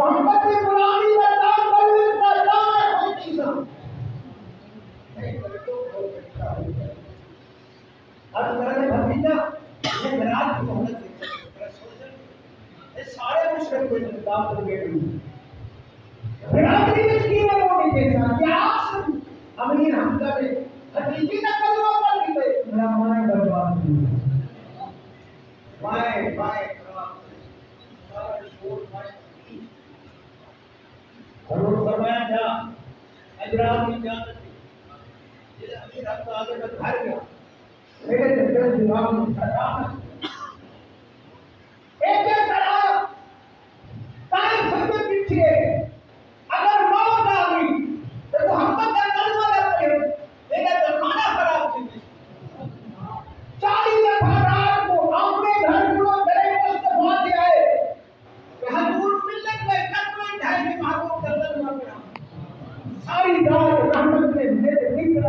मोहम्मद की गुलामी का काम करने का नाम है कोई चीज़ नहीं करे तो बहुत अच्छा हो जाए। अब मेरे भतीजा ये मेराज की मोहब्बत ये सारे मुश्किल को इंतजाम कर गए बिरादरी में की है वो नहीं देखा क्या अमीर हमजा में हकीकी का कलमा पढ़ गए मेरा मन बर्बाद हुआ बाय बाय सारा शोर बाय हजूर फरमाया जा अजरात की जान ये अमीर हमजा आगे का घर गया मेरे दिल दिमाग में खड़ा एक करा ताई सबके पीछे अगर मौत आ गई तो मोहम्मद का कलमा ना पढ़े मेरा जमाना खराब थी 40 दफा रात को अपने घर को गले पर दबा के आए कि हजूर मिलत में कत्ल ढाई के मांगो गर्दन मार पड़ा सारी रात रहमत ने मेरे दिल